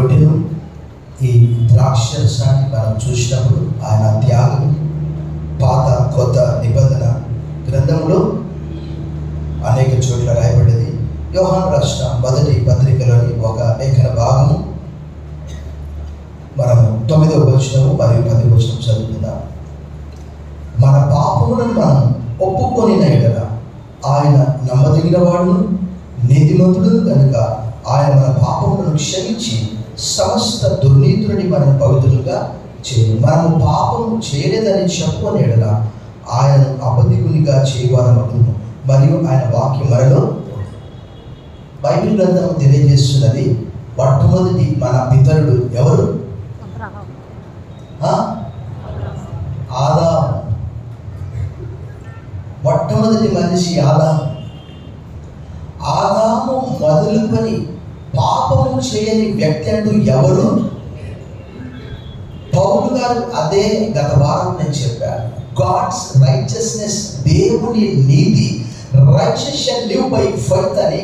రొట్టెను, ఈ ద్రాక్షరసాన్ని మనం చూసినప్పుడు ఆయన త్యాగం పాత కొత్త నిబంధన గ్రంథంలో అనేక చోట్ల రాయబడ్డది. యోహాను రాసిన మొదటి పత్రికలోని ఒక లేఖన భాగము మనము 9వ వచనము మరియు 10వ వచనం చదువుకుందాం. మన పాపములను మనం ఒప్పుకొనిన యెడల ఆయన నమ్మదగిన వాడును నీతిమంతుడు కనుక ఆయన మన పాపములను క్షమించి సమస్త దుర్నీతులని మనం పవిత్రులుగా చేయను. మనము పాపము చేయలేదని చెప్పుకొని యెడల ఆయన అబద్ధికునిగా చేయవారమగును మరియు ఆయన వాక్యం మనలో. బైబిల్ గ్రంథం తెలియజేస్తున్నది, మొట్టమొదటి మన పితరుడు ఎవరు? ఆదాము. మొట్టమొదటి మనిషి ఆదాము. ఆదాము మొదలుకొని పాపము చేయని వ్యక్తి అంటూ ఎవరు? పౌలు గారు అదే గత వారం నేను చెప్పాను. గాడ్స్ రైచియస్నెస్, దేవుని నీతి, righteous shall live by faith అని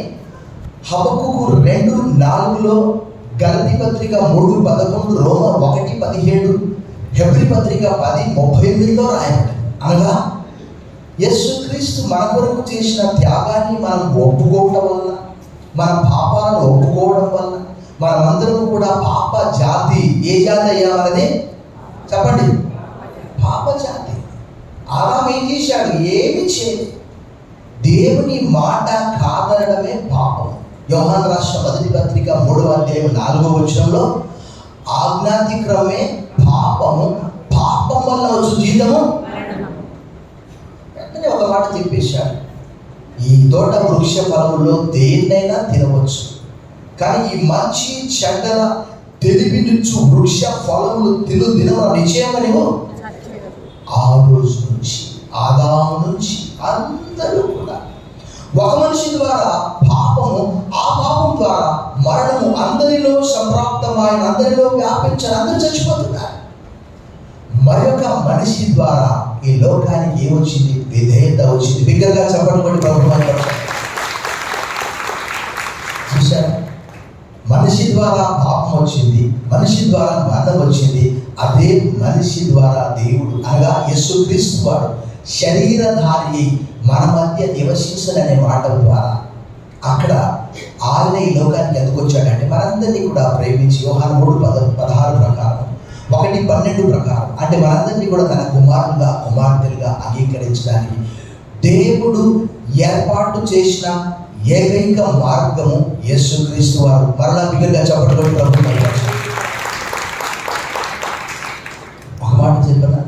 హబక్కూకు 2:4, గలతీ పత్రిక 3:11, రోమ 1:17, హెబ్రీ పత్రిక 10:38లో రాయబడింది. అనగా యేసుక్రీస్తు మన కొరకు చేసిన త్యాగాన్ని మనం ఒప్పుకోవడం వల్ల, మన పాపాలను ఒప్పుకోవడం వల్ల మనమందరం కూడా పాప జాతి. ఏ జాతి అయ్యామన్నది చెప్పండి? పాప జాతి. ఆదాము ఏం చేశాడు? ఏమి చేయలేదు. దేవుని మాట కాదనడమే పాపం. యోహాను రాసిన మొదటి పత్రిక 3వ అధ్యాయం 4వ వచనంలో ఆజ్ఞాతిక్రమే పాపము, పాపం వల్ల వచ్చు జీతము. వెంటనే ఒక మాట చెప్పేశాడు, ఈ తోట వృక్ష ఫలములో దేన్నైనా తినవచ్చు, కానీ ఈ మంచి చెడ్డల తెలివినిచ్చు వృక్ష ఫలములు దినము నిశ్చయమనివో. ఆ రోజు నుంచి ఆదాము నుంచి అందరూ కూడా ఒక మనిషి ద్వారా పాపము, ఆ పాపం ద్వారా మరణము అందరిలో సంప్రాప్తమైన, అందరిలో వ్యాపించిన, అందరూ చచ్చిపోతున్నారు. మరొక మనిషి ద్వారా ఈ లోకానికి ఏమొచ్చింది? విధేయత వచ్చింది. బిగ్గరగా చెప్పండి ప్రభుత్వం. చూశారా? మనిషి ద్వారా పాపం వచ్చింది, మనిషి ద్వారా మరణం వచ్చింది. అదే మనిషి ద్వారా దేవుడు అనగా యేసుక్రీస్తు వాడు శరీరధారి మన మధ్య నివసించడనే మాట ద్వారా అక్కడ ఆయన ఈ లోకానికి ఎందుకు వచ్చాడంటే మనందరినీ కూడా ప్రేమించి యోహాను 3:16 ప్రకారం, 1:12 ప్రకారం, అంటే మనందరినీ కూడా తన కుమారులుగా కుమార్తెలుగా అంగీకరించడానికి దేవుడు ఏర్పాటు చేసిన ఏకైక మార్గము యేసుక్రీస్తు వారు. మరలా బిగ్గరగా చెప్పడం ప్రభుత్వం. ఒక మాట చెప్పనా?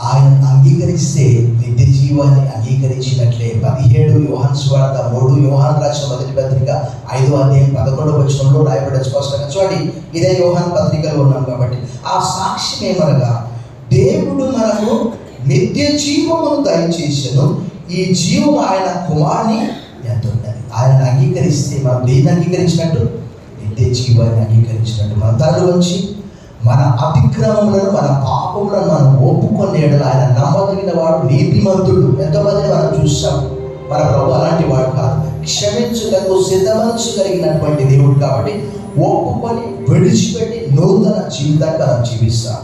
ఆయన అంగీకరిస్తే నిత్య జీవాన్ని అంగీకరించినట్లే. 17 యోహాను సువార్త 3, యోహాను రాసిన మొదటి పత్రిక 5వ అధ్యాయం 11వ వచనంలో రాయబడే స్పష్టంగా చూడండి. ఇదే యోహాను పత్రికలో ఉన్నాం కాబట్టి ఆ సాక్ష్యం ఏమనగా దేవుడు మనకు నిత్య జీవమును దయచేసెను. ఈ జీవం ఆయన కుమారుని ఎంత ఉన్నది. ఆయన అంగీకరిస్తే మనం దేన్ని అంగీకరించినట్టు? నిత్య జీవాన్ని అంగీకరించినట్టు. మన తరలోంచి మన అతిక్రమములను, మన పాపములను మనం ఒప్పుకొని యెడల ఆయన నమ్మదగిన వాడు, నీతిమంతుడు. ఎంతోమందిని మనం చూస్తాం. మన ప్రభు అలాంటి వాడు కాదు. క్షమించుటకు సిద్ధమనసు కలిగినటువంటి దేవుడు. కాబట్టి ఒప్పుకొని విడిచిపెట్టి నూతన జీవితాన్ని మనం జీవిస్తాం.